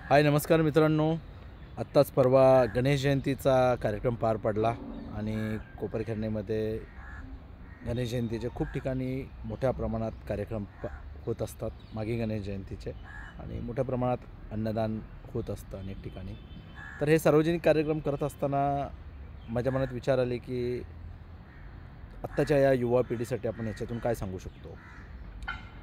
हाय नमस्कार मित्रांनो. आत्ताच परवा गणेश जयंतीचा कार्यक्रम पार पडला आणि कोपरखैरणेमध्ये गणेश जयंतीचे खूप ठिकाणी मोठ्या प्रमाणात कार्यक्रम होत असतात मागे गणेश जयंतीचे, आणि मोठ्या प्रमाणात अन्नदान होत असतं अनेक ठिकाणी. तर हे सार्वजनिक कार्यक्रम करत असताना माझ्या मनात विचार आले की आत्ताच्या या युवा पिढीसाठी आपण याच्यातून काय सांगू शकतो.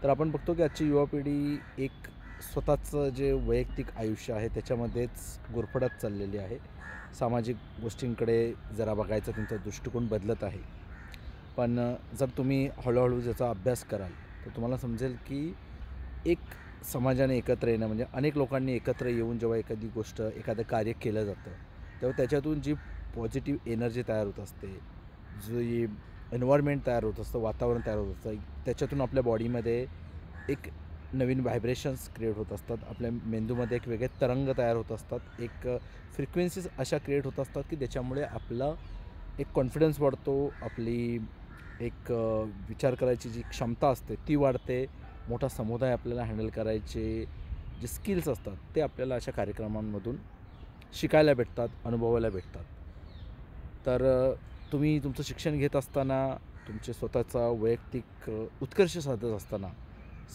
तर आपण बघतो की आजची युवा पिढी एक स्वतःचं जे वैयक्तिक आयुष्य आहे त्याच्यामध्येच गुरफटत चाललेली आहे. सामाजिक गोष्टींकडे जरा बघायचा त्यांचा दृष्टिकोन बदलत आहे. पण जर तुम्ही हळूहळू ज्याचा अभ्यास कराल तर तुम्हाला समजेल की एक समाजाने एकत्र येणं म्हणजे अनेक लोकांनी एकत्र येऊन जेव्हा एखादी गोष्ट एखादं कार्य केलं जातं तेव्हा त्याच्यातून जी पॉझिटिव्ह एनर्जी तयार होत असते, जी एन्व्हायरमेंट तयार होत असतं, वातावरण तयार होत असतं, त्याच्यातून आपल्या बॉडीमध्ये एक नवीन व्हायब्रेशन्स क्रिएट होत असतात. आपल्या मेंदूमध्ये एक वेगळे तरंग तयार होत असतात. एक फ्रिक्वेन्सीज अशा क्रिएट होत असतात की त्याच्यामुळे आपला एक कॉन्फिडन्स वाढतो. आपली एक विचार करायची जी क्षमता असते ती वाढते. मोठा समुदाय आपल्याला हँडल करायचे जे स्किल्स असतात ते आपल्याला अशा कार्यक्रमांमधून शिकायला भेटतात, अनुभवायला भेटतात. तर तुम्ही तुमचं शिक्षण घेत असताना, तुमचे स्वतःचा वैयक्तिक उत्कर्ष साधत असताना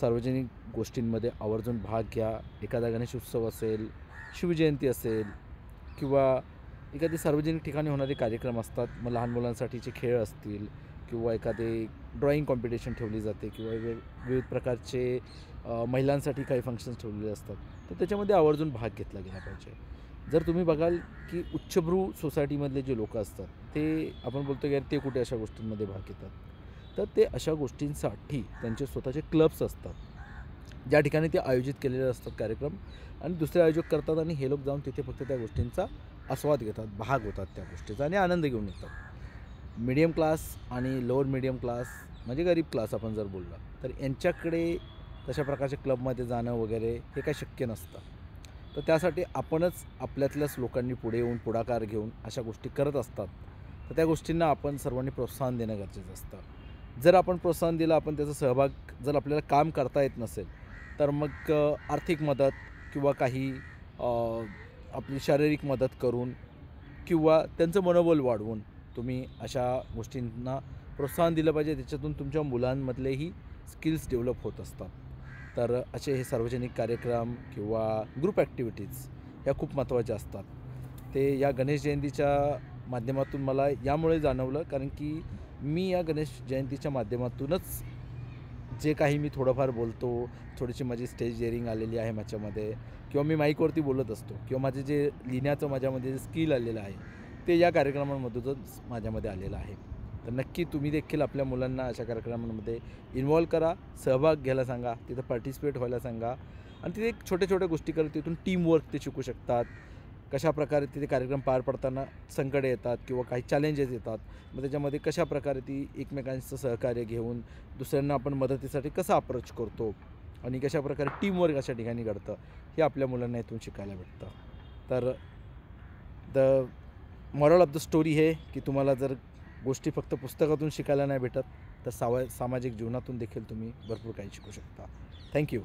सार्वजनिक गोष्टींमध्ये आवर्जून भाग घ्या. एखादा गणेश उत्सव असेल, शिवजयंती असेल किंवा एखादी सार्वजनिक ठिकाणी होणारे कार्यक्रम असतात. मग लहान मुलांसाठीचे खेळ असतील किंवा एखादे ड्रॉइंग कॉम्पिटिशन ठेवली जाते किंवा विविध प्रकारचे महिलांसाठी काही फंक्शन्स ठेवलेले असतात. तर त्याच्यामध्ये आवर्जून भाग घेतला गेला पाहिजे. जर तुम्ही बघाल की उच्चभ्रू सोसायटीमधले जे लोकं असतात ते आपण बोलतो की यार ते कुठे अशा गोष्टींमध्ये भाग घेतात. तर ते अशा गोष्टींसाठी त्यांचे स्वतःचे क्लब्स असतात. ज्या ठिकाणी ते आयोजित केलेले असतात कार्यक्रम, आणि दुसरे आयोजक करतात आणि हे लोक जाऊन तिथे फक्त त्या गोष्टींचा आस्वाद घेतात, भाग होतात त्या गोष्टीचा आणि आनंद घेऊन येतात. मिडियम क्लास आणि लोअर मिडियम क्लास म्हणजे गरीब क्लास आपण जर बोलला तर यांच्याकडे तशा प्रकारच्या क्लबमध्ये जाणं वगैरे हे काही शक्य नसतं. तर त्यासाठी आपणच आपल्यातल्याच लोकांनी पुढे येऊन पुढाकार घेऊन अशा गोष्टी करत असतात. तर त्या गोष्टींना आपण सर्वांनी प्रोत्साहन देणं गरजेचं असतं. जर आपण प्रोत्साहन दिलं, आपण त्याचा सहभाग, जर आपल्याला काम करता येत नसेल तर मग आर्थिक मदत किंवा काही आपली शारीरिक मदत करून किंवा त्यांचं मनोबल वाढवून तुम्ही अशा गोष्टींना प्रोत्साहन दिलं पाहिजे. त्याच्यातून तुमच्या मुलांमधलेही स्किल्स डेव्हलप होत असतात. तर असे हे सार्वजनिक कार्यक्रम किंवा ग्रुप ॲक्टिव्हिटीज ह्या खूप महत्त्वाच्या असतात. ते या गणेश जयंतीच्या माध्यमातून मला यामुळे जाणवलं, कारण की मी या गणेश जयंतीच्या माध्यमातूनच जे काही मी थोडंफार बोलतो, थोडीशी माझी स्टेज डेअरिंग आलेली आहे माझ्यामध्ये, किंवा मी माईकवरती बोलत असतो, किंवा माझे जे लिहिण्याचं माझ्यामध्ये जे स्किल आलेलं आहे ते या कार्यक्रमांमधूनच माझ्यामध्ये आलेलं आहे. तर नक्की तुम्ही देखील आपल्या मुलांना अशा कार्यक्रमांमध्ये इन्व्हॉल्व करा, सहभाग घ्यायला सांगा, तिथं पार्टिसिपेट व्हायला सांगा, आणि तिथे एक छोट्या छोट्या गोष्टी करत तिथून टीमवर्क ते शिकू शकतात. कशाप्रकारे तिथे कार्यक्रम पार पडताना संकटे येतात किंवा काही चॅलेंजेस येतात, मग त्याच्यामध्ये कशाप्रकारे ती एकमेकांचं सहकार्य घेऊन दुसऱ्यांना आपण मदतीसाठी कसा अप्रोच करतो आणि कशाप्रकारे टीमवर्क अशा ठिकाणी घडतं, हे आपल्या मुलांना इथून शिकायला भेटतं. तर the moral of the story हे की तुम्हाला जर गोष्टी फक्त पुस्तकातून शिकायला नाही भेटत तर सामाजिक जीवनातून देखील तुम्ही भरपूर काही शिकू शकता. थँक्यू.